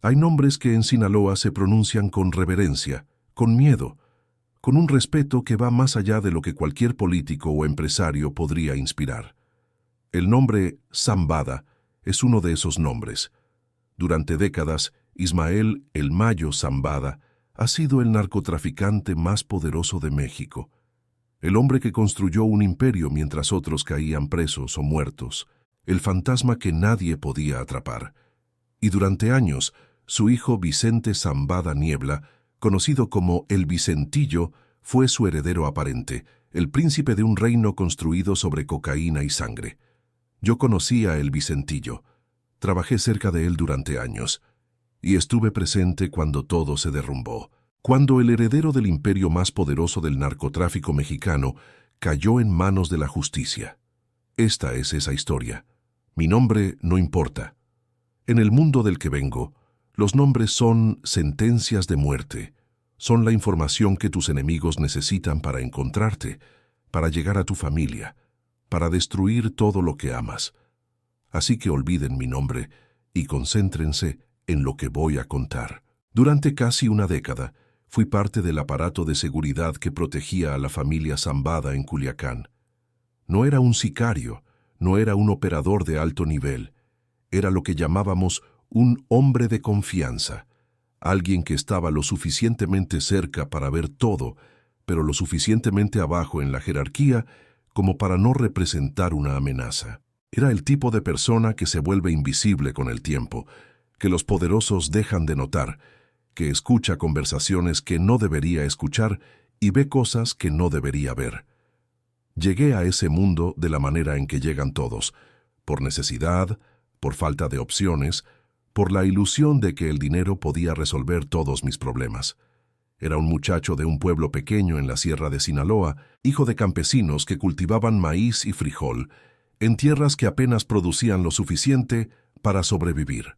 Hay nombres que en Sinaloa se pronuncian con reverencia, con miedo, con un respeto que va más allá de lo que cualquier político o empresario podría inspirar. El nombre Zambada es uno de esos nombres. Durante décadas, Ismael El Mayo Zambada ha sido el narcotraficante más poderoso de México, el hombre que construyó un imperio mientras otros caían presos o muertos, el fantasma que nadie podía atrapar. Y durante años, su hijo Vicente Zambada Niebla, conocido como El Vicentillo, fue su heredero aparente, el príncipe de un reino construido sobre cocaína y sangre. Yo conocí a El Vicentillo, trabajé cerca de él durante años, y estuve presente cuando todo se derrumbó, cuando el heredero del imperio más poderoso del narcotráfico mexicano cayó en manos de la justicia. Esta es esa historia. Mi nombre no importa. En el mundo del que vengo, los nombres son sentencias de muerte. Son la información que tus enemigos necesitan para encontrarte, para llegar a tu familia, para destruir todo lo que amas. Así que olviden mi nombre y concéntrense en lo que voy a contar. Durante casi una década, fui parte del aparato de seguridad que protegía a la familia Zambada en Culiacán. No era un sicario, no era un operador de alto nivel. Era lo que llamábamos un hombre de confianza, alguien que estaba lo suficientemente cerca para ver todo, pero lo suficientemente abajo en la jerarquía como para no representar una amenaza. Era el tipo de persona que se vuelve invisible con el tiempo, que los poderosos dejan de notar, que escucha conversaciones que no debería escuchar y ve cosas que no debería ver. Llegué a ese mundo de la manera en que llegan todos, por necesidad, por falta de opciones, por la ilusión de que el dinero podía resolver todos mis problemas. Era un muchacho de un pueblo pequeño en la sierra de Sinaloa, hijo de campesinos que cultivaban maíz y frijol, en tierras que apenas producían lo suficiente para sobrevivir.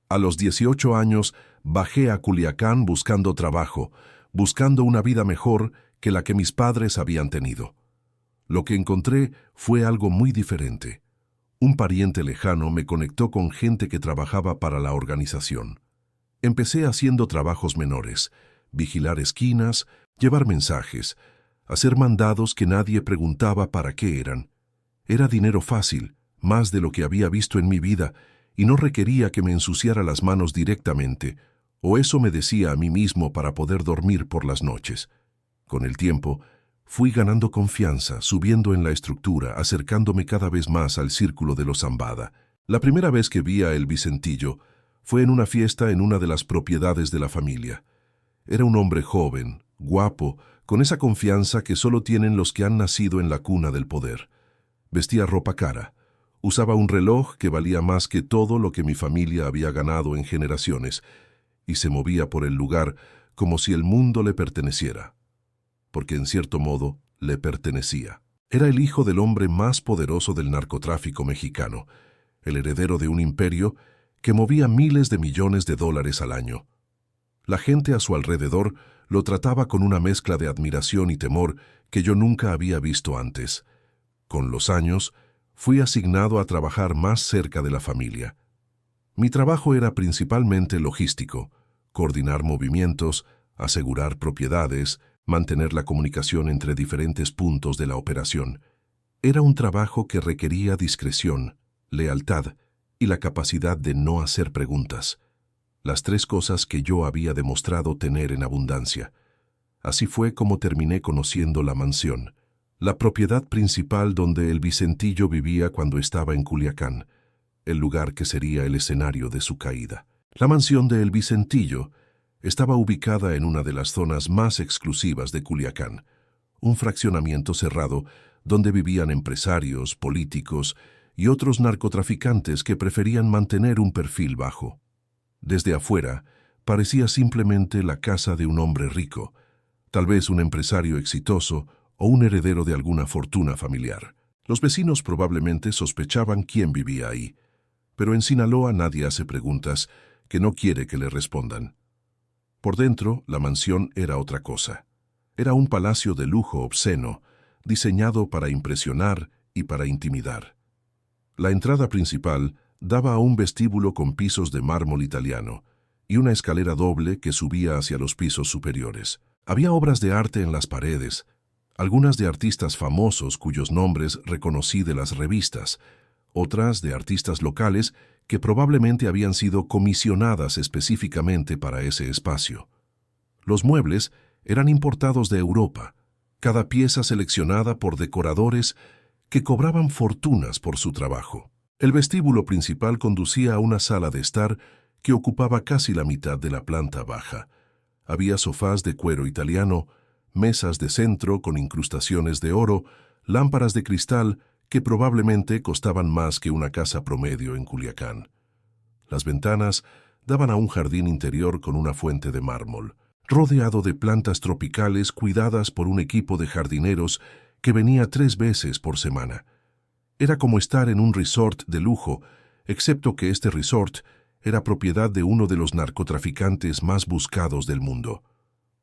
A los 18 años bajé a Culiacán buscando trabajo, buscando una vida mejor que la que mis padres habían tenido. Lo que encontré fue algo muy diferente. Un pariente lejano me conectó con gente que trabajaba para la organización. Empecé haciendo trabajos menores, vigilar esquinas, llevar mensajes, hacer mandados que nadie preguntaba para qué eran. Era dinero fácil, más de lo que había visto en mi vida, y no requería que me ensuciara las manos directamente, o eso me decía a mí mismo para poder dormir por las noches. Con el tiempo, fui ganando confianza, subiendo en la estructura, acercándome cada vez más al círculo de los Zambada. La primera vez que vi a El Vicentillo fue en una fiesta en una de las propiedades de la familia. Era un hombre joven, guapo, con esa confianza que solo tienen los que han nacido en la cuna del poder. Vestía ropa cara. Usaba un reloj que valía más que todo lo que mi familia había ganado en generaciones, y se movía por el lugar como si el mundo le perteneciera, porque en cierto modo le pertenecía. Era el hijo del hombre más poderoso del narcotráfico mexicano, el heredero de un imperio que movía miles de millones de dólares al año. La gente a su alrededor lo trataba con una mezcla de admiración y temor que yo nunca había visto antes. Con los años, fui asignado a trabajar más cerca de la familia. Mi trabajo era principalmente logístico, coordinar movimientos, asegurar propiedades, mantener la comunicación entre diferentes puntos de la operación. Era un trabajo que requería discreción, lealtad y la capacidad de no hacer preguntas. Las tres cosas que yo había demostrado tener en abundancia. Así fue como terminé conociendo la mansión, la propiedad principal donde El Vicentillo vivía cuando estaba en Culiacán, el lugar que sería el escenario de su caída. La mansión de El Vicentillo estaba ubicada en una de las zonas más exclusivas de Culiacán, un fraccionamiento cerrado donde vivían empresarios, políticos y otros narcotraficantes que preferían mantener un perfil bajo. Desde afuera, parecía simplemente la casa de un hombre rico, tal vez un empresario exitoso o un heredero de alguna fortuna familiar. Los vecinos probablemente sospechaban quién vivía ahí, pero en Sinaloa nadie hace preguntas que no quiere que le respondan. Por dentro, la mansión era otra cosa. Era un palacio de lujo obsceno, diseñado para impresionar y para intimidar. La entrada principal daba a un vestíbulo con pisos de mármol italiano, y una escalera doble que subía hacia los pisos superiores. Había obras de arte en las paredes, algunas de artistas famosos cuyos nombres reconocí de las revistas, otras de artistas locales que probablemente habían sido comisionadas específicamente para ese espacio. Los muebles eran importados de Europa, cada pieza seleccionada por decoradores que cobraban fortunas por su trabajo. El vestíbulo principal conducía a una sala de estar que ocupaba casi la mitad de la planta baja. Había sofás de cuero italiano, mesas de centro con incrustaciones de oro, lámparas de cristal que probablemente costaban más que una casa promedio en Culiacán. Las ventanas daban a un jardín interior con una fuente de mármol, rodeado de plantas tropicales cuidadas por un equipo de jardineros que venía 3 veces por semana. Era como estar en un resort de lujo, excepto que este resort era propiedad de uno de los narcotraficantes más buscados del mundo.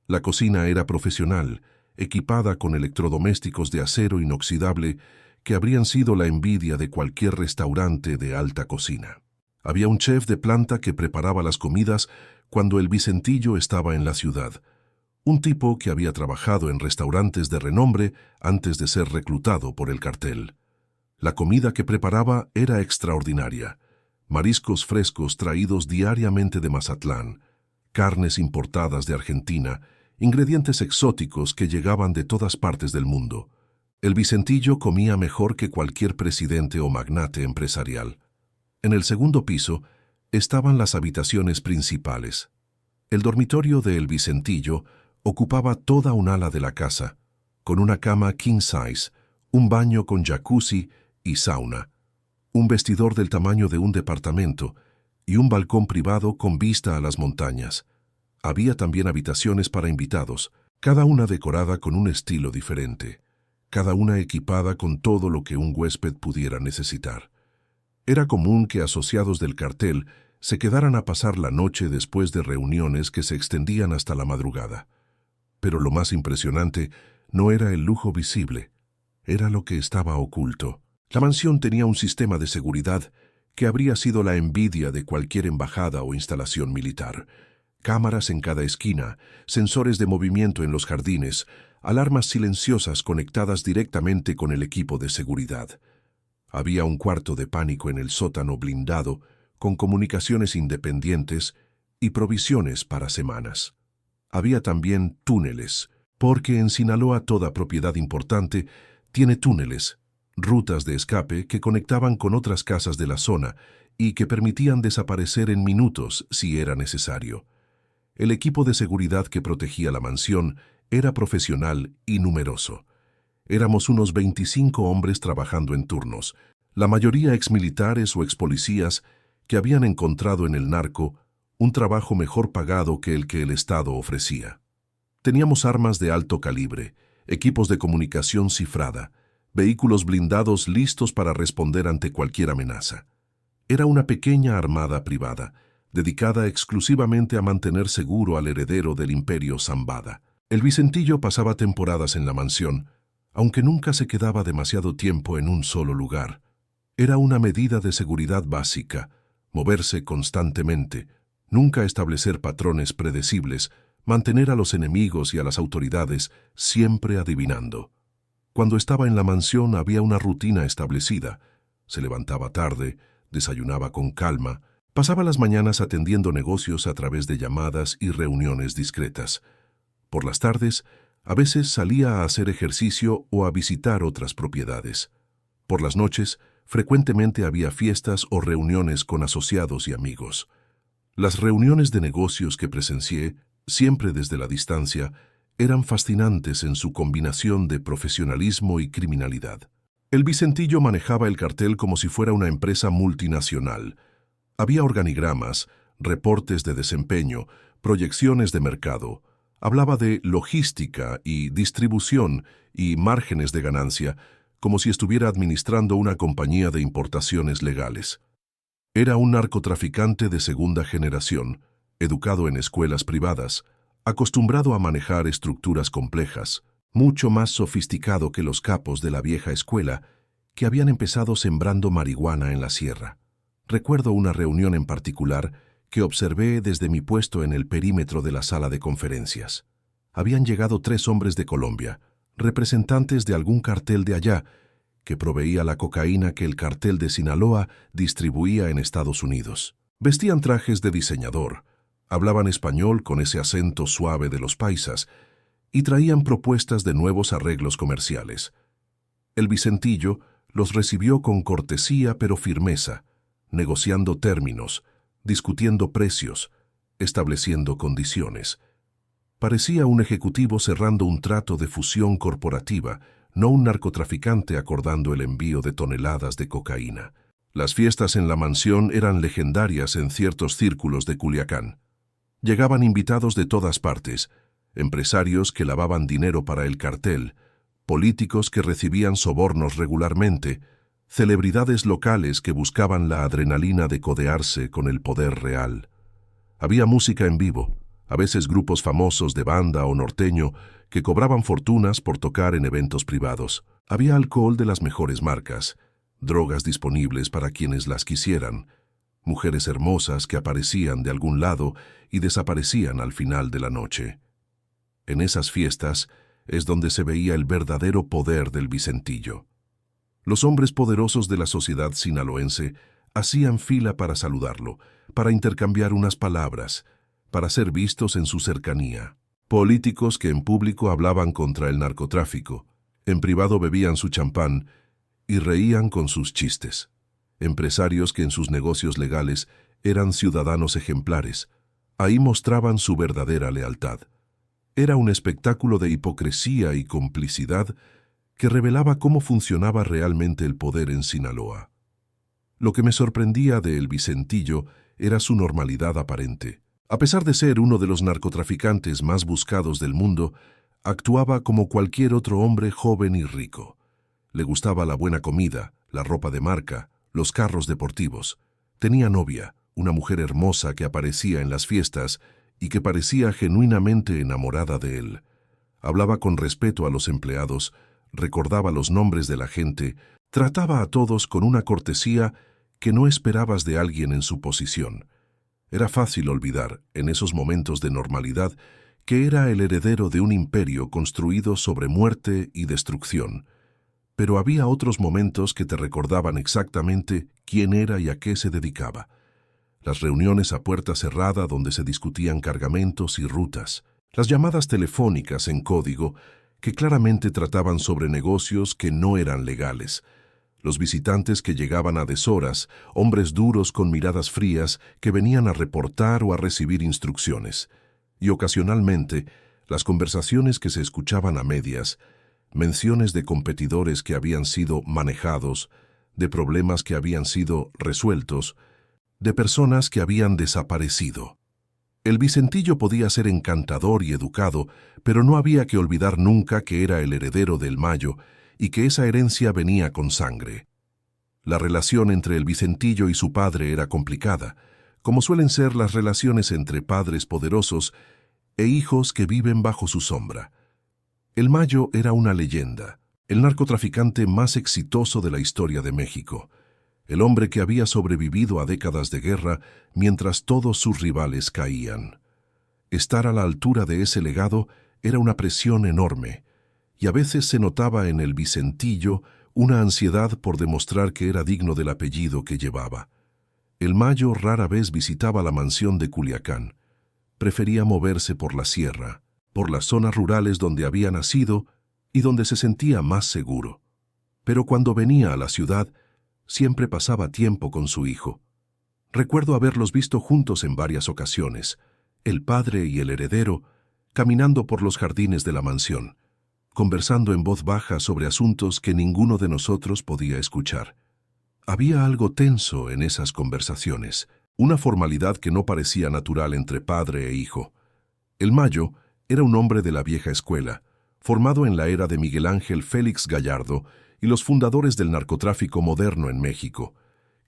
La cocina era profesional, equipada con electrodomésticos de acero inoxidable que habrían sido la envidia de cualquier restaurante de alta cocina. Había un chef de planta que preparaba las comidas cuando el Vicentillo estaba en la ciudad, un tipo que había trabajado en restaurantes de renombre antes de ser reclutado por el cartel. La comida que preparaba era extraordinaria. Mariscos frescos traídos diariamente de Mazatlán, carnes importadas de Argentina, ingredientes exóticos que llegaban de todas partes del mundo. El Vicentillo comía mejor que cualquier presidente o magnate empresarial. En el segundo piso estaban las habitaciones principales. El dormitorio de El Vicentillo ocupaba toda un ala de la casa, con una cama king size, un baño con jacuzzi y sauna, un vestidor del tamaño de un departamento y un balcón privado con vista a las montañas. Había también habitaciones para invitados, cada una decorada con un estilo diferente, cada una equipada con todo lo que un huésped pudiera necesitar. Era común que asociados del cartel se quedaran a pasar la noche después de reuniones que se extendían hasta la madrugada. Pero lo más impresionante no era el lujo visible, era lo que estaba oculto. La mansión tenía un sistema de seguridad que habría sido la envidia de cualquier embajada o instalación militar. Cámaras en cada esquina, sensores de movimiento en los jardines, alarmas silenciosas conectadas directamente con el equipo de seguridad. Había un cuarto de pánico en el sótano blindado, con comunicaciones independientes y provisiones para semanas. Había también túneles, porque en Sinaloa toda propiedad importante tiene túneles, rutas de escape que conectaban con otras casas de la zona y que permitían desaparecer en minutos si era necesario. El equipo de seguridad que protegía la mansión era profesional y numeroso. Éramos unos 25 hombres trabajando en turnos, la mayoría exmilitares o expolicías que habían encontrado en el narco un trabajo mejor pagado que el Estado ofrecía. Teníamos armas de alto calibre, equipos de comunicación cifrada, vehículos blindados listos para responder ante cualquier amenaza. Era una pequeña armada privada, dedicada exclusivamente a mantener seguro al heredero del imperio Zambada. El Vicentillo pasaba temporadas en la mansión, aunque nunca se quedaba demasiado tiempo en un solo lugar. Era una medida de seguridad básica, moverse constantemente, nunca establecer patrones predecibles, mantener a los enemigos y a las autoridades siempre adivinando. Cuando estaba en la mansión había una rutina establecida. Se levantaba tarde, desayunaba con calma, pasaba las mañanas atendiendo negocios a través de llamadas y reuniones discretas. Por las tardes, a veces salía a hacer ejercicio o a visitar otras propiedades. Por las noches, frecuentemente había fiestas o reuniones con asociados y amigos. Las reuniones de negocios que presencié, siempre desde la distancia, eran fascinantes en su combinación de profesionalismo y criminalidad. El Vicentillo manejaba el cartel como si fuera una empresa multinacional. Había organigramas, reportes de desempeño, proyecciones de mercado. Hablaba de logística y distribución y márgenes de ganancia, como si estuviera administrando una compañía de importaciones legales. Era un narcotraficante de segunda generación, educado en escuelas privadas, acostumbrado a manejar estructuras complejas, mucho más sofisticado que los capos de la vieja escuela que habían empezado sembrando marihuana en la sierra. Recuerdo una reunión en particular que observé desde mi puesto en el perímetro de la sala de conferencias. Habían llegado 3 hombres de Colombia, representantes de algún cartel de allá, que proveía la cocaína que el cartel de Sinaloa distribuía en Estados Unidos. Vestían trajes de diseñador, hablaban español con ese acento suave de los paisas y traían propuestas de nuevos arreglos comerciales. El Vicentillo los recibió con cortesía pero firmeza, negociando términos, discutiendo precios, estableciendo condiciones. Parecía un ejecutivo cerrando un trato de fusión corporativa, no un narcotraficante acordando el envío de toneladas de cocaína. Las fiestas en la mansión eran legendarias en ciertos círculos de Culiacán. Llegaban invitados de todas partes, empresarios que lavaban dinero para el cartel, políticos que recibían sobornos regularmente, celebridades locales que buscaban la adrenalina de codearse con el poder real. Había música en vivo, a veces grupos famosos de banda o norteño que cobraban fortunas por tocar en eventos privados. Había alcohol de las mejores marcas, drogas disponibles para quienes las quisieran, mujeres hermosas que aparecían de algún lado y desaparecían al final de la noche. En esas fiestas es donde se veía el verdadero poder del Vicentillo. Los hombres poderosos de la sociedad sinaloense hacían fila para saludarlo, para intercambiar unas palabras, para ser vistos en su cercanía. Políticos que en público hablaban contra el narcotráfico, en privado bebían su champán y reían con sus chistes. Empresarios que en sus negocios legales eran ciudadanos ejemplares, ahí mostraban su verdadera lealtad. Era un espectáculo de hipocresía y complicidad que revelaba cómo funcionaba realmente el poder en Sinaloa. Lo que me sorprendía de El Vicentillo era su normalidad aparente. A pesar de ser uno de los narcotraficantes más buscados del mundo, actuaba como cualquier otro hombre joven y rico. Le gustaba la buena comida, la ropa de marca, los carros deportivos. Tenía novia, una mujer hermosa que aparecía en las fiestas y que parecía genuinamente enamorada de él. Hablaba con respeto a los empleados, recordaba los nombres de la gente, trataba a todos con una cortesía que no esperabas de alguien en su posición. Era fácil olvidar, en esos momentos de normalidad, que era el heredero de un imperio construido sobre muerte y destrucción. Pero había otros momentos que te recordaban exactamente quién era y a qué se dedicaba. Las reuniones a puerta cerrada donde se discutían cargamentos y rutas. Las llamadas telefónicas en código que claramente trataban sobre negocios que no eran legales. Los visitantes que llegaban a deshoras, hombres duros con miradas frías que venían a reportar o a recibir instrucciones. Y ocasionalmente, las conversaciones que se escuchaban a medias, menciones de competidores que habían sido manejados, de problemas que habían sido resueltos, de personas que habían desaparecido. El Vicentillo podía ser encantador y educado, pero no había que olvidar nunca que era el heredero del Mayo y que esa herencia venía con sangre. La relación entre el Vicentillo y su padre era complicada, como suelen ser las relaciones entre padres poderosos e hijos que viven bajo su sombra. El Mayo era una leyenda, el narcotraficante más exitoso de la historia de México, el hombre que había sobrevivido a décadas de guerra mientras todos sus rivales caían. Estar a la altura de ese legado era una presión enorme, y a veces se notaba en el Vicentillo una ansiedad por demostrar que era digno del apellido que llevaba. El Mayo rara vez visitaba la mansión de Culiacán. Prefería moverse por la sierra, por las zonas rurales donde había nacido y donde se sentía más seguro. Pero cuando venía a la ciudad, siempre pasaba tiempo con su hijo. Recuerdo haberlos visto juntos en varias ocasiones, el padre y el heredero, caminando por los jardines de la mansión, conversando en voz baja sobre asuntos que ninguno de nosotros podía escuchar. Había algo tenso en esas conversaciones, una formalidad que no parecía natural entre padre e hijo. El Mayo era un hombre de la vieja escuela, formado en la era de Miguel Ángel Félix Gallardo y los fundadores del narcotráfico moderno en México.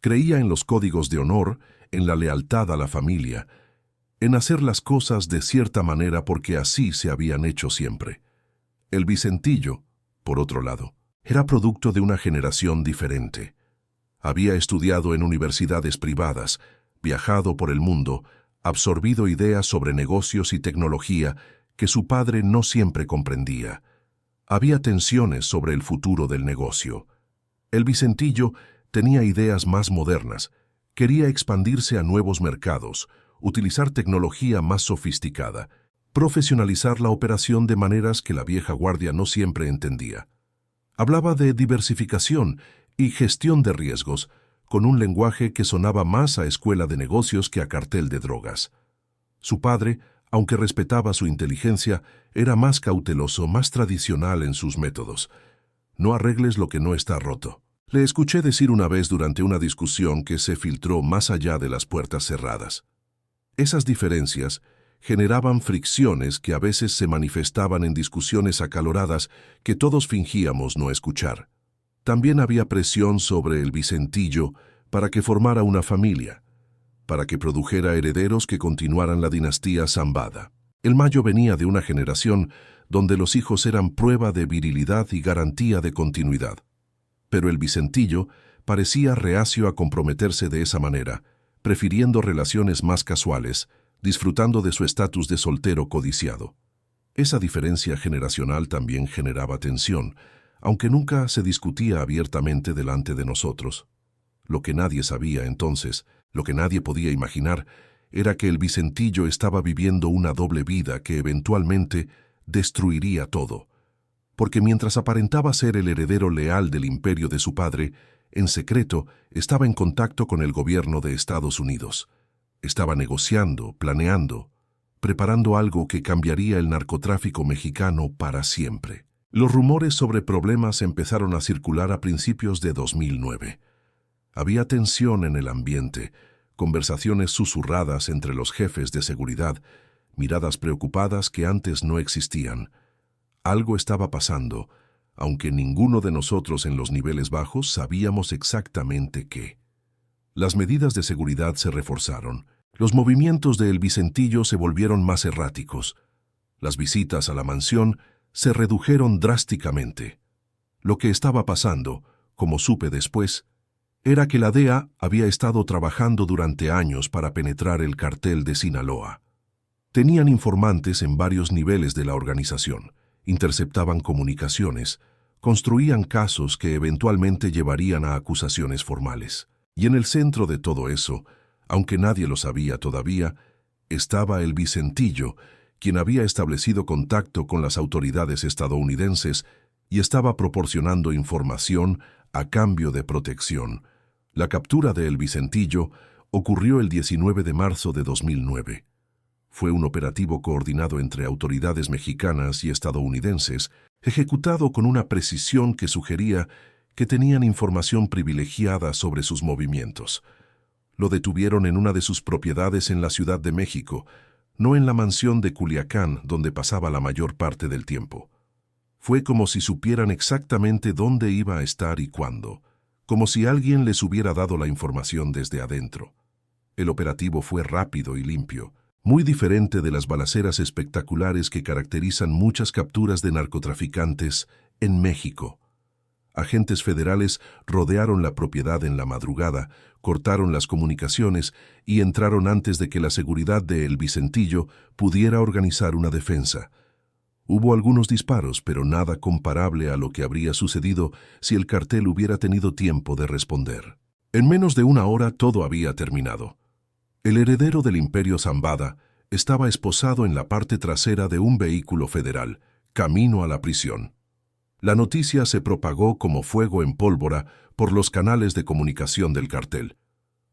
Creía en los códigos de honor, en la lealtad a la familia, en hacer las cosas de cierta manera porque así se habían hecho siempre. El Vicentillo, por otro lado, era producto de una generación diferente. Había estudiado en universidades privadas, viajado por el mundo, absorbido ideas sobre negocios y tecnología que su padre no siempre comprendía. Había tensiones sobre el futuro del negocio. El Vicentillo tenía ideas más modernas, quería expandirse a nuevos mercados, utilizar tecnología más sofisticada, profesionalizar la operación de maneras que la vieja guardia no siempre entendía. Hablaba de diversificación y gestión de riesgos, con un lenguaje que sonaba más a escuela de negocios que a cartel de drogas. Su padre, aunque respetaba su inteligencia, era más cauteloso, más tradicional en sus métodos. No arregles lo que no está roto. Le escuché decir una vez durante una discusión que se filtró más allá de las puertas cerradas. Esas diferencias generaban fricciones que a veces se manifestaban en discusiones acaloradas que todos fingíamos no escuchar. También había presión sobre el Vicentillo para que formara una familia, para que produjera herederos que continuaran la dinastía Zambada. El Mayo venía de una generación donde los hijos eran prueba de virilidad y garantía de continuidad. Pero el Vicentillo parecía reacio a comprometerse de esa manera, prefiriendo relaciones más casuales, disfrutando de su estatus de soltero codiciado. Esa diferencia generacional también generaba tensión, aunque nunca se discutía abiertamente delante de nosotros. Lo que nadie sabía entonces, lo que nadie podía imaginar, era que el Vicentillo estaba viviendo una doble vida que eventualmente destruiría todo. Porque mientras aparentaba ser el heredero leal del imperio de su padre, en secreto estaba en contacto con el gobierno de Estados Unidos. Estaba negociando, planeando, preparando algo que cambiaría el narcotráfico mexicano para siempre. Los rumores sobre problemas empezaron a circular a principios de 2009. Había tensión en el ambiente, conversaciones susurradas entre los jefes de seguridad, miradas preocupadas que antes no existían. Algo estaba pasando, aunque ninguno de nosotros en los niveles bajos sabíamos exactamente qué. Las medidas de seguridad se reforzaron. Los movimientos de El Vicentillo se volvieron más erráticos. Las visitas a la mansión se redujeron drásticamente. Lo que estaba pasando, como supe después, era que la DEA había estado trabajando durante años para penetrar el cartel de Sinaloa. Tenían informantes en varios niveles de la organización, interceptaban comunicaciones, construían casos que eventualmente llevarían a acusaciones formales. Y en el centro de todo eso, aunque nadie lo sabía todavía, estaba el Vicentillo, quien había establecido contacto con las autoridades estadounidenses y estaba proporcionando información a cambio de protección. La captura de El Vicentillo ocurrió el 19 de marzo de 2009. Fue un operativo coordinado entre autoridades mexicanas y estadounidenses, ejecutado con una precisión que sugería que tenían información privilegiada sobre sus movimientos. Lo detuvieron en una de sus propiedades en la Ciudad de México, no en la mansión de Culiacán, donde pasaba la mayor parte del tiempo. Fue como si supieran exactamente dónde iba a estar y cuándo, como si alguien les hubiera dado la información desde adentro. El operativo fue rápido y limpio, muy diferente de las balaceras espectaculares que caracterizan muchas capturas de narcotraficantes en México. Agentes federales rodearon la propiedad en la madrugada, cortaron las comunicaciones y entraron antes de que la seguridad de El Vicentillo pudiera organizar una defensa. Hubo algunos disparos, pero nada comparable a lo que habría sucedido si el cartel hubiera tenido tiempo de responder. En menos de una hora todo había terminado. El heredero del imperio Zambada estaba esposado en la parte trasera de un vehículo federal, camino a la prisión. La noticia se propagó como fuego en pólvora por los canales de comunicación del cartel.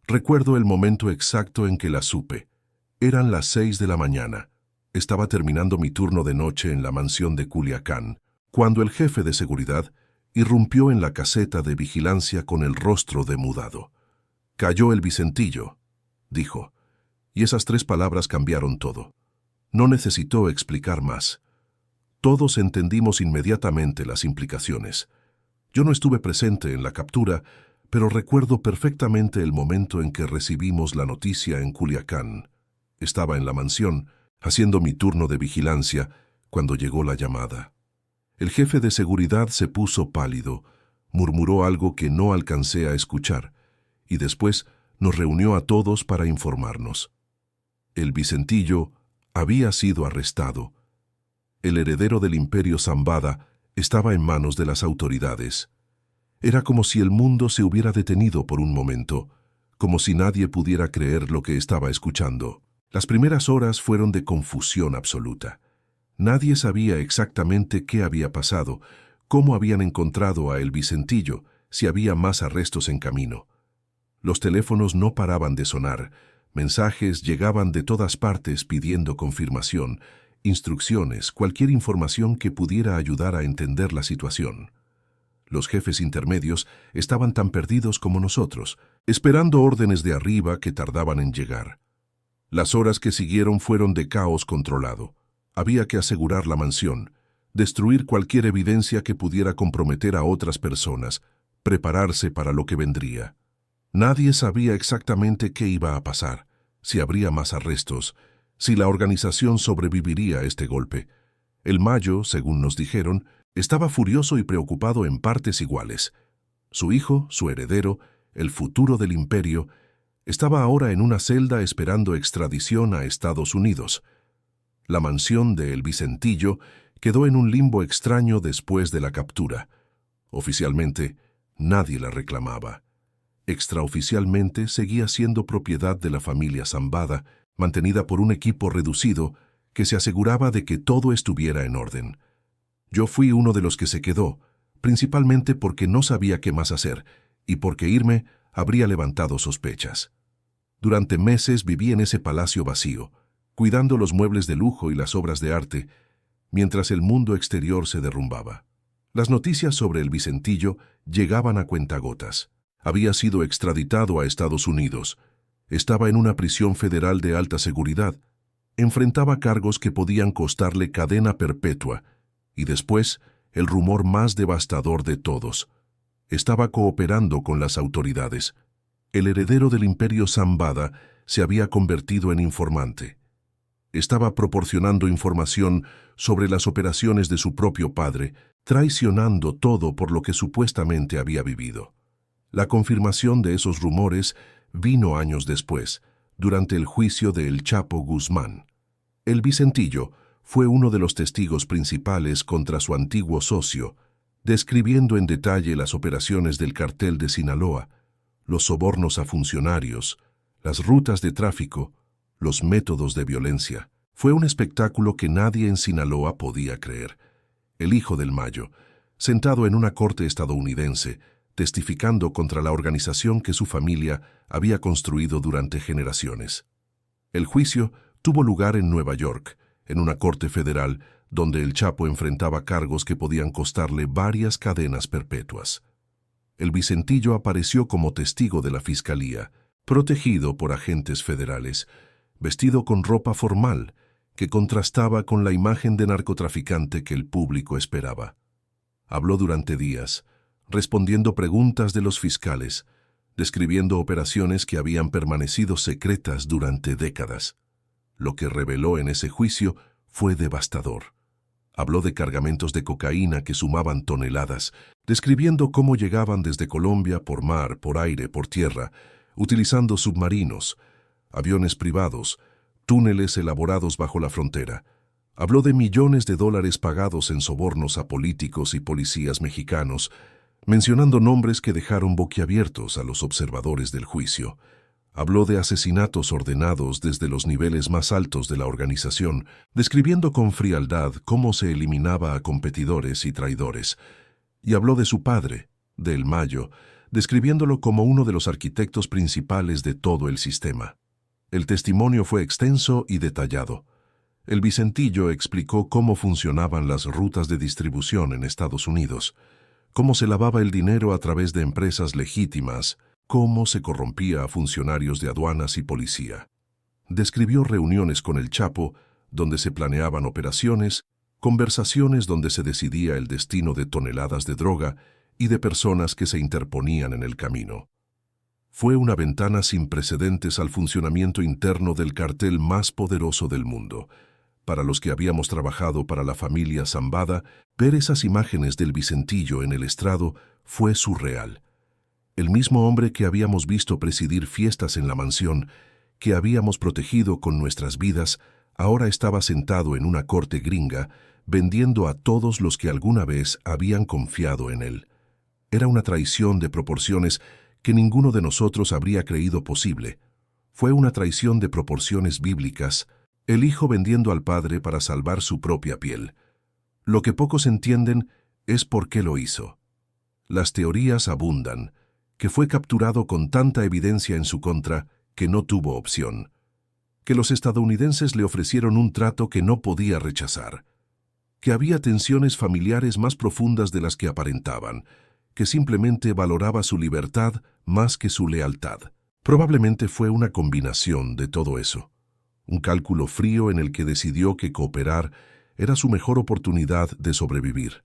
Recuerdo el momento exacto en que la supe. Eran las 6 de la mañana. Estaba terminando mi turno de noche en la mansión de Culiacán, cuando el jefe de seguridad irrumpió en la caseta de vigilancia con el rostro demudado. «Cayó el Vicentillo», dijo, y esas 3 palabras cambiaron todo. No necesitó explicar más. Todos entendimos inmediatamente las implicaciones. Yo no estuve presente en la captura, pero recuerdo perfectamente el momento en que recibimos la noticia en Culiacán. Estaba en la mansión, haciendo mi turno de vigilancia, cuando llegó la llamada. El jefe de seguridad se puso pálido, murmuró algo que no alcancé a escuchar, y después nos reunió a todos para informarnos. El Vicentillo había sido arrestado. El heredero del Imperio Zambada estaba en manos de las autoridades. Era como si el mundo se hubiera detenido por un momento, como si nadie pudiera creer lo que estaba escuchando. Las primeras horas fueron de confusión absoluta. Nadie sabía exactamente qué había pasado, cómo habían encontrado a El Vicentillo, si había más arrestos en camino. Los teléfonos no paraban de sonar, mensajes llegaban de todas partes pidiendo confirmación, instrucciones, cualquier información que pudiera ayudar a entender la situación. Los jefes intermedios estaban tan perdidos como nosotros, esperando órdenes de arriba que tardaban en llegar. Las horas que siguieron fueron de caos controlado. Había que asegurar la mansión, destruir cualquier evidencia que pudiera comprometer a otras personas, prepararse para lo que vendría. Nadie sabía exactamente qué iba a pasar, si habría más arrestos, si la organización sobreviviría a este golpe. El Mayo, según nos dijeron, estaba furioso y preocupado en partes iguales. Su hijo, su heredero, el futuro del imperio, estaba ahora en una celda esperando extradición a Estados Unidos. La mansión de El Vicentillo quedó en un limbo extraño después de la captura. Oficialmente, nadie la reclamaba. Extraoficialmente seguía siendo propiedad de la familia Zambada, mantenida por un equipo reducido que se aseguraba de que todo estuviera en orden. Yo fui uno de los que se quedó, principalmente porque no sabía qué más hacer y porque irme habría levantado sospechas. Durante meses viví en ese palacio vacío, cuidando los muebles de lujo y las obras de arte, mientras el mundo exterior se derrumbaba. Las noticias sobre El Vicentillo llegaban a cuentagotas. Había sido extraditado a Estados Unidos. Estaba en una prisión federal de alta seguridad. Enfrentaba cargos que podían costarle cadena perpetua. Y después, el rumor más devastador de todos. Estaba cooperando con las autoridades. El heredero del Imperio Zambada se había convertido en informante. Estaba proporcionando información sobre las operaciones de su propio padre, traicionando todo por lo que supuestamente había vivido. La confirmación de esos rumores vino años después, durante el juicio de El Chapo Guzmán. El Vicentillo fue uno de los testigos principales contra su antiguo socio, describiendo en detalle las operaciones del cartel de Sinaloa, los sobornos a funcionarios, las rutas de tráfico, los métodos de violencia. Fue un espectáculo que nadie en Sinaloa podía creer. El hijo del Mayo, sentado en una corte estadounidense, testificando contra la organización que su familia había construido durante generaciones. El juicio tuvo lugar en Nueva York, en una corte federal donde el Chapo enfrentaba cargos que podían costarle varias cadenas perpetuas. El Vicentillo apareció como testigo de la fiscalía, protegido por agentes federales, vestido con ropa formal, que contrastaba con la imagen de narcotraficante que el público esperaba. Habló durante días, respondiendo preguntas de los fiscales, describiendo operaciones que habían permanecido secretas durante décadas. Lo que reveló en ese juicio fue devastador. Habló de cargamentos de cocaína que sumaban toneladas, describiendo cómo llegaban desde Colombia por mar, por aire, por tierra, utilizando submarinos, aviones privados, túneles elaborados bajo la frontera. Habló de millones de dólares pagados en sobornos a políticos y policías mexicanos, mencionando nombres que dejaron boquiabiertos a los observadores del juicio. Habló de asesinatos ordenados desde los niveles más altos de la organización, describiendo con frialdad cómo se eliminaba a competidores y traidores. Y habló de su padre, de El Mayo, describiéndolo como uno de los arquitectos principales de todo el sistema. El testimonio fue extenso y detallado. El Vicentillo explicó cómo funcionaban las rutas de distribución en Estados Unidos, cómo se lavaba el dinero a través de empresas legítimas, cómo se corrompía a funcionarios de aduanas y policía. Describió reuniones con el Chapo, donde se planeaban operaciones, conversaciones donde se decidía el destino de toneladas de droga y de personas que se interponían en el camino. Fue una ventana sin precedentes al funcionamiento interno del cartel más poderoso del mundo. Para los que habíamos trabajado para la familia Zambada, ver esas imágenes del Vicentillo en el estrado fue surreal. El mismo hombre que habíamos visto presidir fiestas en la mansión, que habíamos protegido con nuestras vidas, ahora estaba sentado en una corte gringa, vendiendo a todos los que alguna vez habían confiado en él. Era una traición de proporciones que ninguno de nosotros habría creído posible. Fue una traición de proporciones bíblicas, el hijo vendiendo al padre para salvar su propia piel. Lo que pocos entienden es por qué lo hizo. Las teorías abundan, que fue capturado con tanta evidencia en su contra que no tuvo opción, que los estadounidenses le ofrecieron un trato que no podía rechazar, que había tensiones familiares más profundas de las que aparentaban, que simplemente valoraba su libertad más que su lealtad. Probablemente fue una combinación de todo eso, un cálculo frío en el que decidió que cooperar era su mejor oportunidad de sobrevivir.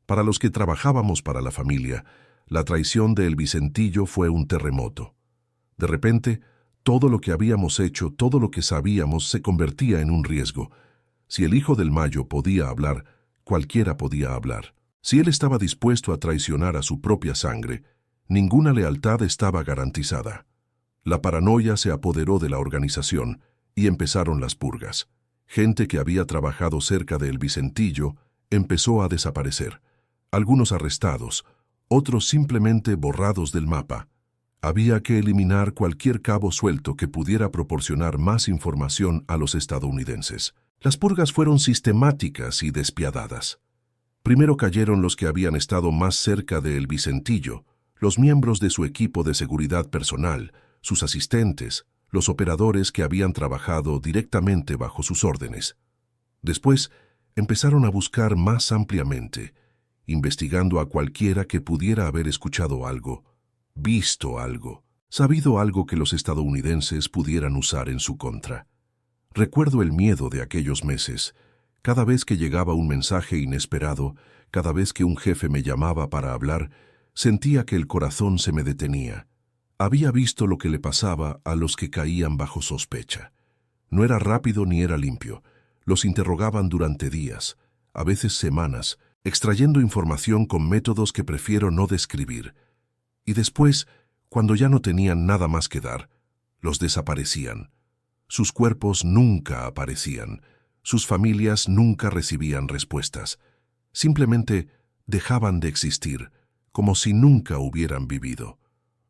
Para los que trabajábamos para la familia, la traición de El Vicentillo fue un terremoto. De repente, todo lo que habíamos hecho, todo lo que sabíamos, se convertía en un riesgo. Si el hijo del Mayo podía hablar, cualquiera podía hablar. Si él estaba dispuesto a traicionar a su propia sangre, ninguna lealtad estaba garantizada. La paranoia se apoderó de la organización y empezaron las purgas. Gente que había trabajado cerca de El Vicentillo empezó a desaparecer. Algunos arrestados, otros simplemente borrados del mapa. Había que eliminar cualquier cabo suelto que pudiera proporcionar más información a los estadounidenses. Las purgas fueron sistemáticas y despiadadas. Primero cayeron los que habían estado más cerca de El Vicentillo, los miembros de su equipo de seguridad personal, sus asistentes, los operadores que habían trabajado directamente bajo sus órdenes. Después, empezaron a buscar más ampliamente, investigando a cualquiera que pudiera haber escuchado algo, visto algo, sabido algo que los estadounidenses pudieran usar en su contra. Recuerdo el miedo de aquellos meses. Cada vez que llegaba un mensaje inesperado, cada vez que un jefe me llamaba para hablar, sentía que el corazón se me detenía. Había visto lo que le pasaba a los que caían bajo sospecha. No era rápido ni era limpio. Los interrogaban durante días, a veces semanas, extrayendo información con métodos que prefiero no describir. Y después, cuando ya no tenían nada más que dar, los desaparecían. Sus cuerpos nunca aparecían. Sus familias nunca recibían respuestas. Simplemente dejaban de existir, como si nunca hubieran vivido.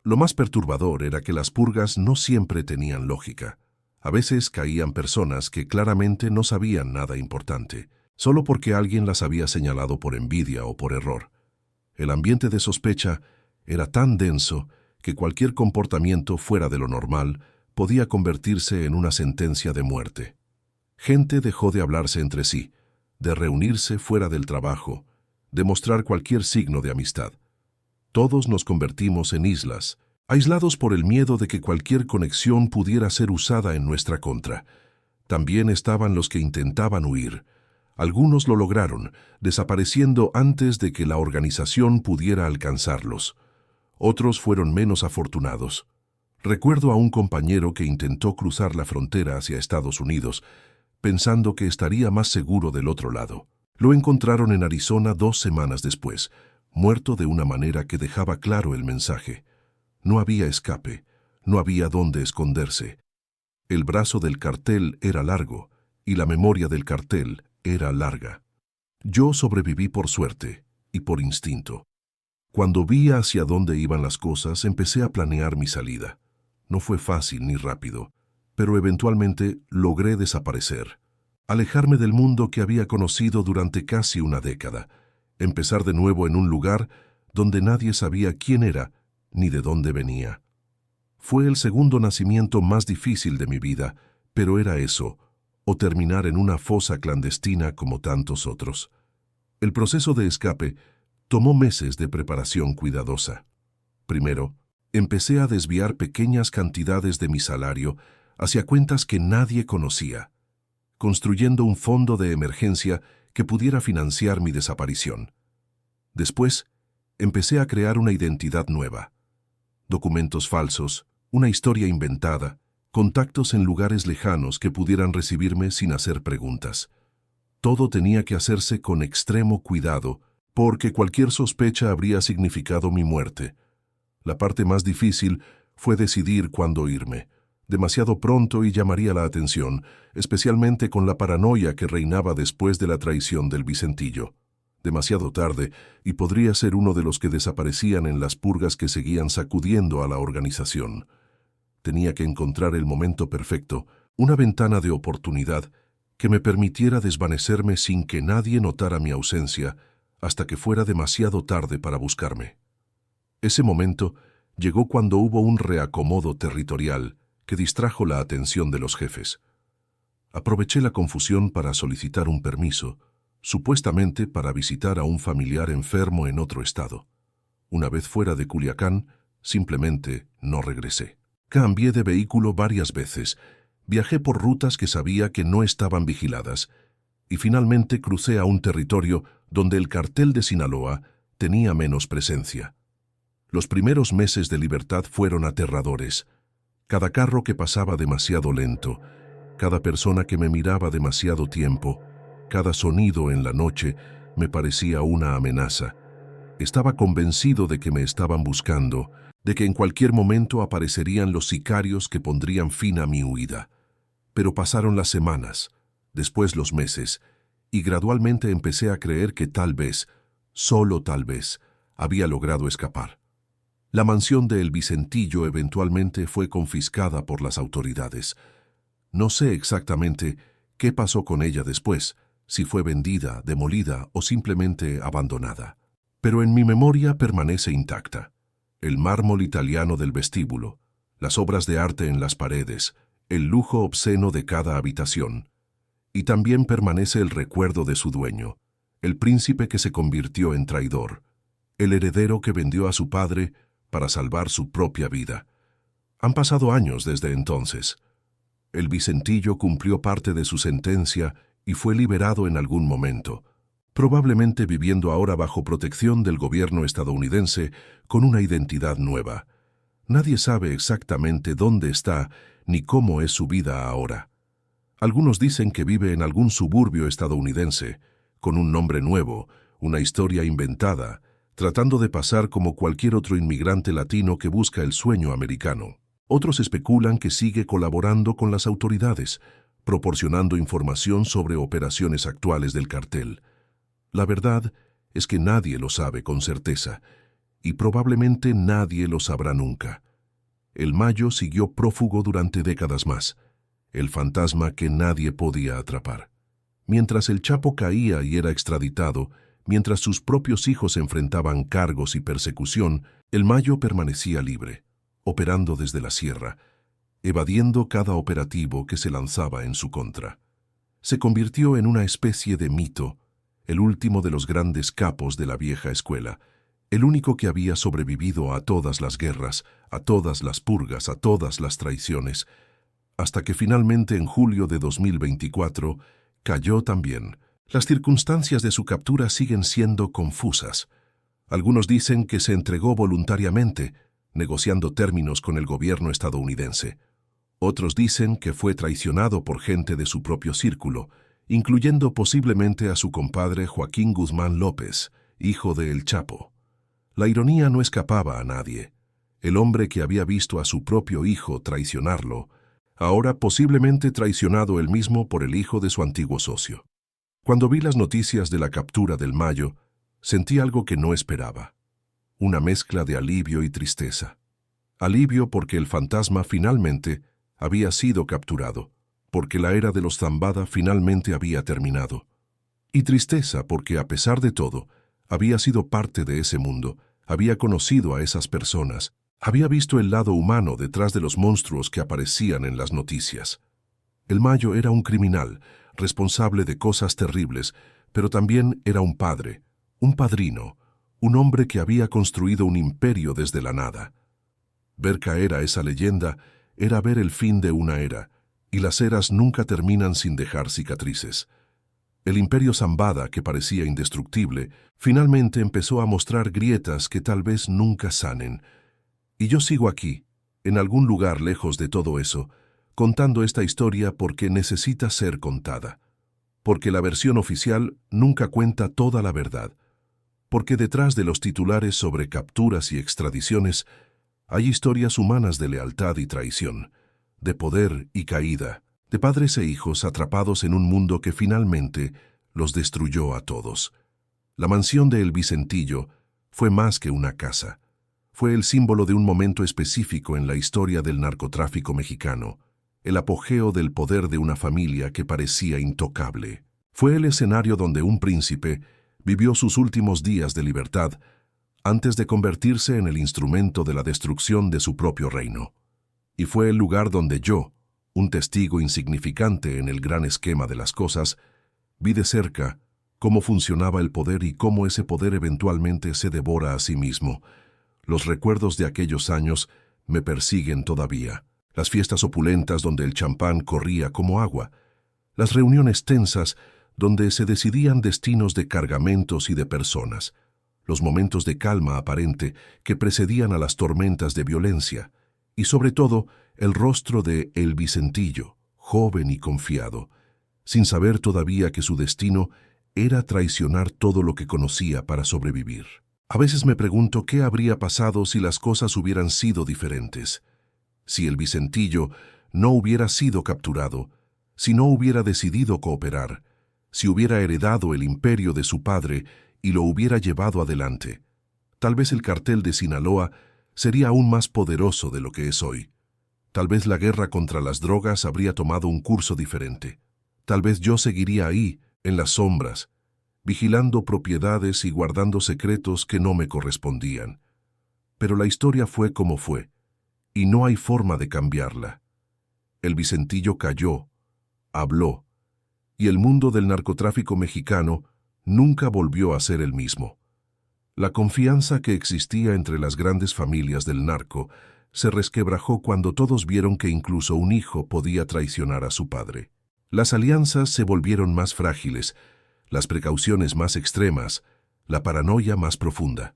Lo más perturbador era que las purgas no siempre tenían lógica. A veces caían personas que claramente no sabían nada importante, solo porque alguien las había señalado por envidia o por error. El ambiente de sospecha era tan denso que cualquier comportamiento fuera de lo normal podía convertirse en una sentencia de muerte. Gente dejó de hablarse entre sí, de reunirse fuera del trabajo, de mostrar cualquier signo de amistad. Todos nos convertimos en islas, aislados por el miedo de que cualquier conexión pudiera ser usada en nuestra contra. También estaban los que intentaban huir. Algunos lo lograron, desapareciendo antes de que la organización pudiera alcanzarlos. Otros fueron menos afortunados. Recuerdo a un compañero que intentó cruzar la frontera hacia Estados Unidos, pensando que estaría más seguro del otro lado. Lo encontraron en Arizona 2 semanas después, muerto de una manera que dejaba claro el mensaje. No había escape, no había dónde esconderse. El brazo del cartel era largo, y la memoria del cartel era larga. Yo sobreviví por suerte y por instinto. Cuando vi hacia dónde iban las cosas, empecé a planear mi salida. No fue fácil ni rápido, pero eventualmente logré desaparecer, alejarme del mundo que había conocido durante casi una década, empezar de nuevo en un lugar donde nadie sabía quién era ni de dónde venía. Fue el segundo nacimiento más difícil de mi vida, pero era eso, o terminar en una fosa clandestina como tantos otros. El proceso de escape tomó meses de preparación cuidadosa. Primero, empecé a desviar pequeñas cantidades de mi salario hacia cuentas que nadie conocía, construyendo un fondo de emergencia que pudiera financiar mi desaparición. Después, empecé a crear una identidad nueva. Documentos falsos, una historia inventada, contactos en lugares lejanos que pudieran recibirme sin hacer preguntas. Todo tenía que hacerse con extremo cuidado, porque cualquier sospecha habría significado mi muerte. La parte más difícil fue decidir cuándo irme. Demasiado pronto y llamaría la atención, especialmente con la paranoia que reinaba después de la traición del Vicentillo. Demasiado tarde, y podría ser uno de los que desaparecían en las purgas que seguían sacudiendo a la organización. Tenía que encontrar el momento perfecto, una ventana de oportunidad que me permitiera desvanecerme sin que nadie notara mi ausencia hasta que fuera demasiado tarde para buscarme. Ese momento llegó cuando hubo un reacomodo territorial que distrajo la atención de los jefes. Aproveché la confusión para solicitar un permiso, supuestamente para visitar a un familiar enfermo en otro estado. Una vez fuera de Culiacán, simplemente no regresé. Cambié de vehículo varias veces, viajé por rutas que sabía que no estaban vigiladas, y finalmente crucé a un territorio donde el cartel de Sinaloa tenía menos presencia. Los primeros meses de libertad fueron aterradores. Cada carro que pasaba demasiado lento, cada persona que me miraba demasiado tiempo, cada sonido en la noche me parecía una amenaza. Estaba convencido de que me estaban buscando, de que en cualquier momento aparecerían los sicarios que pondrían fin a mi huida. Pero pasaron las semanas, después los meses, y gradualmente empecé a creer que tal vez, solo tal vez, había logrado escapar. La mansión de El Vicentillo eventualmente fue confiscada por las autoridades. No sé exactamente qué pasó con ella después, si fue vendida, demolida o simplemente abandonada. Pero en mi memoria permanece intacta. El mármol italiano del vestíbulo, las obras de arte en las paredes, el lujo obsceno de cada habitación. Y también permanece el recuerdo de su dueño, el príncipe que se convirtió en traidor, el heredero que vendió a su padre para salvar su propia vida. Han pasado años desde entonces. El Vicentillo cumplió parte de su sentencia y fue liberado en algún momento, probablemente viviendo ahora bajo protección del gobierno estadounidense con una identidad nueva. Nadie sabe exactamente dónde está ni cómo es su vida ahora. Algunos dicen que vive en algún suburbio estadounidense, con un nombre nuevo, una historia inventada, tratando de pasar como cualquier otro inmigrante latino que busca el sueño americano. Otros especulan que sigue colaborando con las autoridades, proporcionando información sobre operaciones actuales del cartel. La verdad es que nadie lo sabe con certeza, y probablemente nadie lo sabrá nunca. El Mayo siguió prófugo durante décadas más, el fantasma que nadie podía atrapar. Mientras el Chapo caía y era extraditado, mientras sus propios hijos enfrentaban cargos y persecución, el Mayo permanecía libre, operando desde la sierra, evadiendo cada operativo que se lanzaba en su contra. Se convirtió en una especie de mito, el último de los grandes capos de la vieja escuela, el único que había sobrevivido a todas las guerras, a todas las purgas, a todas las traiciones, hasta que finalmente en julio de 2024 cayó también. Las circunstancias de su captura siguen siendo confusas. Algunos dicen que se entregó voluntariamente, negociando términos con el gobierno estadounidense. Otros dicen que fue traicionado por gente de su propio círculo, incluyendo posiblemente a su compadre Joaquín Guzmán López, hijo de El Chapo. La ironía no escapaba a nadie. El hombre que había visto a su propio hijo traicionarlo, ahora posiblemente traicionado él mismo por el hijo de su antiguo socio. Cuando vi las noticias de la captura del Mayo, sentí algo que no esperaba. Una mezcla de alivio y tristeza. Alivio porque el fantasma finalmente había sido capturado, porque la era de los Zambada finalmente había terminado. Y tristeza porque, a pesar de todo, había sido parte de ese mundo, había conocido a esas personas, había visto el lado humano detrás de los monstruos que aparecían en las noticias. El Mayo era un criminal, responsable de cosas terribles, pero también era un padre, un padrino, un hombre que había construido un imperio desde la nada. Ver caer a esa leyenda era ver el fin de una era, y las eras nunca terminan sin dejar cicatrices. El imperio Zambada, que parecía indestructible, finalmente empezó a mostrar grietas que tal vez nunca sanen. Y yo sigo aquí, en algún lugar lejos de todo eso, contando esta historia porque necesita ser contada. Porque la versión oficial nunca cuenta toda la verdad. Porque detrás de los titulares sobre capturas y extradiciones Hay historias humanas de lealtad y traición, de poder y caída, de padres e hijos atrapados en un mundo que finalmente los destruyó a todos. La mansión de El Vicentillo fue más que una casa. Fue el símbolo de un momento específico en la historia del narcotráfico mexicano, el apogeo del poder de una familia que parecía intocable. Fue el escenario donde un príncipe vivió sus últimos días de libertad antes de convertirse en el instrumento de la destrucción de su propio reino. Y fue el lugar donde yo, un testigo insignificante en el gran esquema de las cosas, vi de cerca cómo funcionaba el poder y cómo ese poder eventualmente se devora a sí mismo. Los recuerdos de aquellos años me persiguen todavía. Las fiestas opulentas donde el champán corría como agua. Las reuniones tensas donde se decidían destinos de cargamentos y de personas. Los momentos de calma aparente que precedían a las tormentas de violencia. Y sobre todo, el rostro de El Vicentillo, joven y confiado, sin saber todavía que su destino era traicionar todo lo que conocía para sobrevivir. A veces me pregunto qué habría pasado si las cosas hubieran sido diferentes. Si El Vicentillo no hubiera sido capturado, si no hubiera decidido cooperar, si hubiera heredado el imperio de su padre y lo hubiera llevado adelante. Tal vez el cartel de Sinaloa sería aún más poderoso de lo que es hoy. Tal vez la guerra contra las drogas habría tomado un curso diferente. Tal vez yo seguiría ahí, en las sombras, vigilando propiedades y guardando secretos que no me correspondían. Pero la historia fue como fue, y no hay forma de cambiarla. El Vicentillo cayó, habló, y el mundo del narcotráfico mexicano nunca volvió a ser el mismo. La confianza que existía entre las grandes familias del narco se resquebrajó cuando todos vieron que incluso un hijo podía traicionar a su padre. Las alianzas se volvieron más frágiles, las precauciones más extremas, la paranoia más profunda.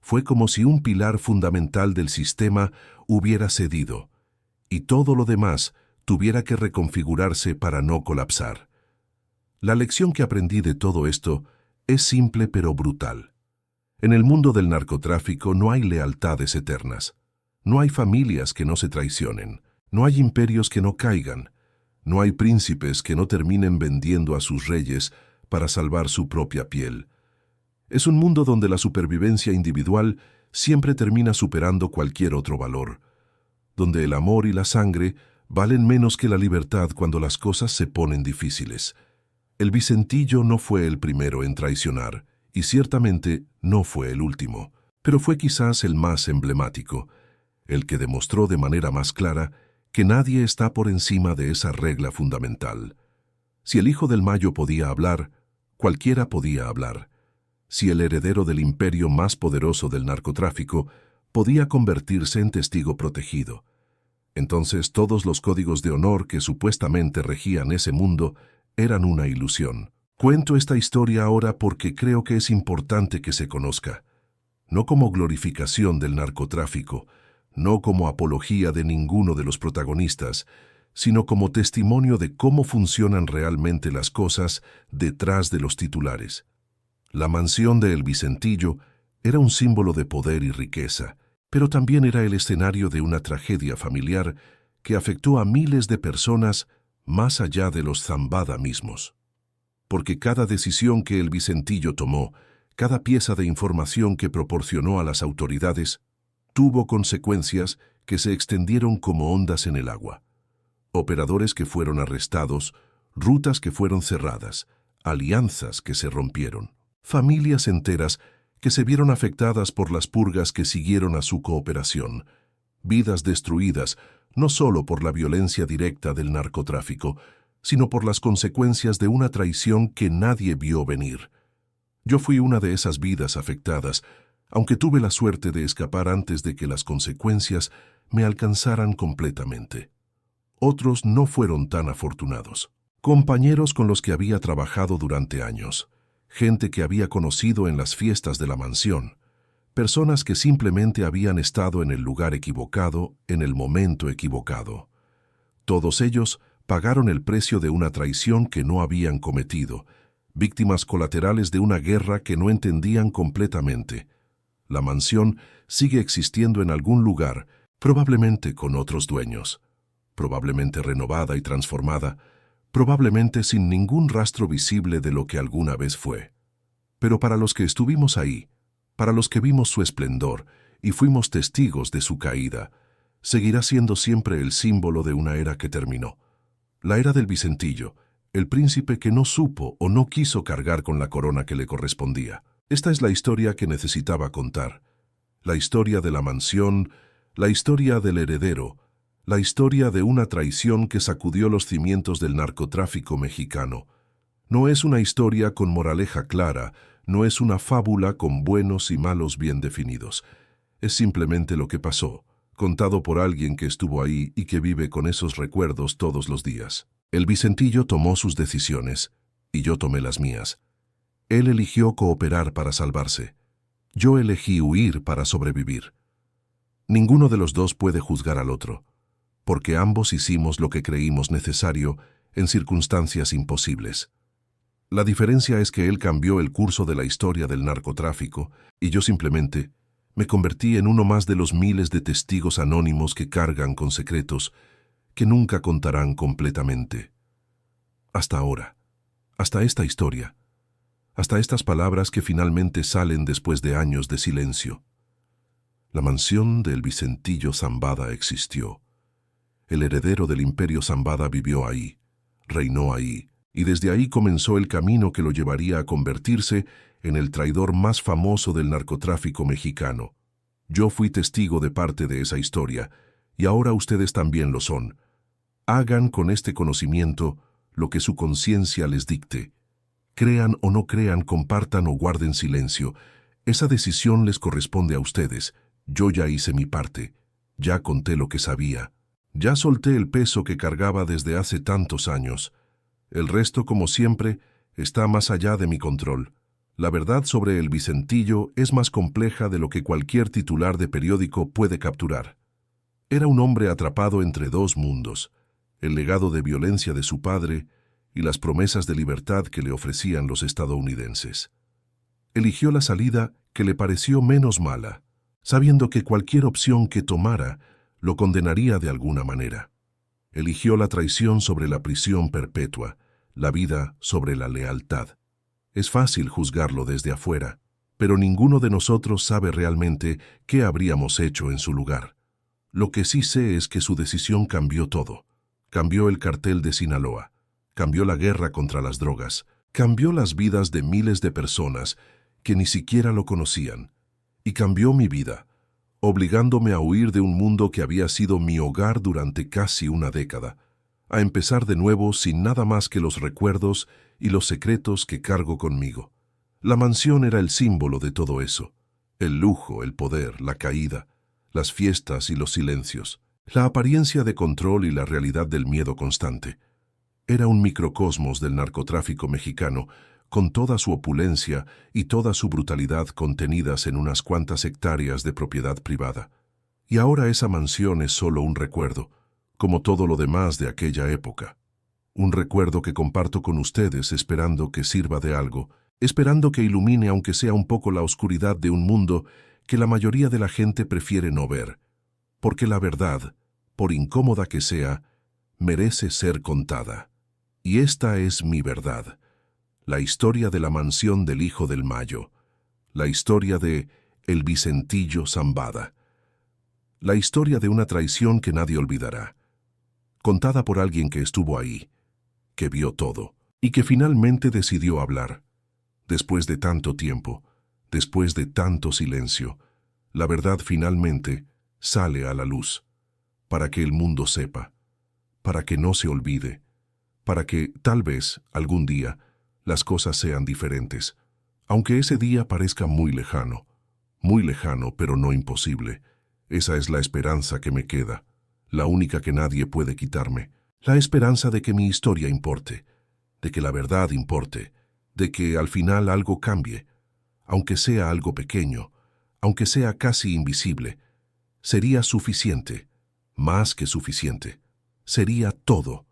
Fue como si un pilar fundamental del sistema hubiera cedido, y todo lo demás tuviera que reconfigurarse para no colapsar. La lección que aprendí de todo esto es simple pero brutal. En el mundo del narcotráfico no hay lealtades eternas. No hay familias que no se traicionen. No hay imperios que no caigan. No hay príncipes que no terminen vendiendo a sus reyes para salvar su propia piel. Es un mundo donde la supervivencia individual siempre termina superando cualquier otro valor, donde el amor y la sangre valen menos que la libertad cuando las cosas se ponen difíciles. El Vicentillo no fue el primero en traicionar, y ciertamente no fue el último, pero fue quizás el más emblemático, el que demostró de manera más clara que nadie está por encima de esa regla fundamental. Si el hijo del Mayo podía hablar, cualquiera podía hablar. Si el heredero del imperio más poderoso del narcotráfico podía convertirse en testigo protegido, entonces todos los códigos de honor que supuestamente regían ese mundo eran una ilusión. Cuento esta historia ahora porque creo que es importante que se conozca, no como glorificación del narcotráfico, no como apología de ninguno de los protagonistas, sino como testimonio de cómo funcionan realmente las cosas detrás de los titulares. La mansión de El Vicentillo era un símbolo de poder y riqueza, pero también era el escenario de una tragedia familiar que afectó a miles de personas más allá de los Zambada mismos. Porque cada decisión que El Vicentillo tomó, cada pieza de información que proporcionó a las autoridades, tuvo consecuencias que se extendieron como ondas en el agua. Operadores que fueron arrestados, rutas que fueron cerradas, alianzas que se rompieron, familias enteras que se vieron afectadas por las purgas que siguieron a su cooperación, vidas destruidas no solo por la violencia directa del narcotráfico, sino por las consecuencias de una traición que nadie vio venir. Yo fui una de esas vidas afectadas, aunque tuve la suerte de escapar antes de que las consecuencias me alcanzaran completamente. Otros no fueron tan afortunados. Compañeros con los que había trabajado durante años, gente que había conocido en las fiestas de la mansión, personas que simplemente habían estado en el lugar equivocado, en el momento equivocado. Todos ellos pagaron el precio de una traición que no habían cometido, víctimas colaterales de una guerra que no entendían completamente. La mansión sigue existiendo en algún lugar, probablemente con otros dueños, probablemente renovada y transformada, probablemente sin ningún rastro visible de lo que alguna vez fue. Pero para los que estuvimos ahí, para los que vimos su esplendor y fuimos testigos de su caída, seguirá siendo siempre el símbolo de una era que terminó. La era del Vicentillo, el príncipe que no supo o no quiso cargar con la corona que le correspondía. Esta es la historia que necesitaba contar. La historia de la mansión, la historia del heredero, la historia de una traición que sacudió los cimientos del narcotráfico mexicano. No es una historia con moraleja clara, no es una fábula con buenos y malos bien definidos. Es simplemente lo que pasó, contado por alguien que estuvo ahí y que vive con esos recuerdos todos los días. El Vicentillo tomó sus decisiones, y yo tomé las mías. Él eligió cooperar para salvarse. Yo elegí huir para sobrevivir. Ninguno de los dos puede juzgar al otro, porque ambos hicimos lo que creímos necesario en circunstancias imposibles. La diferencia es que él cambió el curso de la historia del narcotráfico y yo simplemente me convertí en uno más de los miles de testigos anónimos que cargan con secretos que nunca contarán completamente. Hasta ahora, hasta esta historia, hasta estas palabras que finalmente salen después de años de silencio. La mansión del Vicentillo Zambada existió. El heredero del Imperio Zambada vivió ahí, reinó ahí, y desde ahí comenzó el camino que lo llevaría a convertirse en el traidor más famoso del narcotráfico mexicano. Yo fui testigo de parte de esa historia, y ahora ustedes también lo son. Hagan con este conocimiento lo que su conciencia les dicte. Crean o no crean, compartan o guarden silencio. Esa decisión les corresponde a ustedes. Yo ya hice mi parte. Ya conté lo que sabía. Ya solté el peso que cargaba desde hace tantos años. El resto, como siempre, está más allá de mi control. La verdad sobre el Vicentillo es más compleja de lo que cualquier titular de periódico puede capturar. Era un hombre atrapado entre dos mundos, el legado de violencia de su padre y las promesas de libertad que le ofrecían los estadounidenses. Eligió la salida que le pareció menos mala, sabiendo que cualquier opción que tomara lo condenaría de alguna manera. Eligió la traición sobre la prisión perpetua, la vida sobre la lealtad. Es fácil juzgarlo desde afuera, pero ninguno de nosotros sabe realmente qué habríamos hecho en su lugar. Lo que sí sé es que su decisión cambió todo. Cambió el cartel de Sinaloa, cambió la guerra contra las drogas, cambió las vidas de miles de personas que ni siquiera lo conocían, y cambió mi vida, obligándome a huir de un mundo que había sido mi hogar durante casi una década, a empezar de nuevo sin nada más que los recuerdos y los secretos que cargo conmigo. La mansión era el símbolo de todo eso, el lujo, el poder, la caída, las fiestas y los silencios, la apariencia de control y la realidad del miedo constante. Era un microcosmos del narcotráfico mexicano, con toda su opulencia y toda su brutalidad contenidas en unas cuantas hectáreas de propiedad privada. Y ahora esa mansión es solo un recuerdo, como todo lo demás de aquella época. Un recuerdo que comparto con ustedes esperando que sirva de algo, esperando que ilumine aunque sea un poco la oscuridad de un mundo que la mayoría de la gente prefiere no ver. Porque la verdad, por incómoda que sea, merece ser contada. Y esta es mi verdad. La historia de la mansión del Hijo del Mayo. La historia de el Vicentillo Zambada. La historia de una traición que nadie olvidará. Contada por alguien que estuvo ahí, que vio todo, y que finalmente decidió hablar. Después de tanto tiempo, después de tanto silencio, la verdad finalmente sale a la luz, para que el mundo sepa, para que no se olvide, para que, tal vez, algún día, las cosas sean diferentes, aunque ese día parezca muy lejano, pero no imposible. Esa es la esperanza que me queda, la única que nadie puede quitarme, la esperanza de que mi historia importe, de que la verdad importe, de que al final algo cambie, aunque sea algo pequeño, aunque sea casi invisible. Sería suficiente, más que suficiente. Sería todo.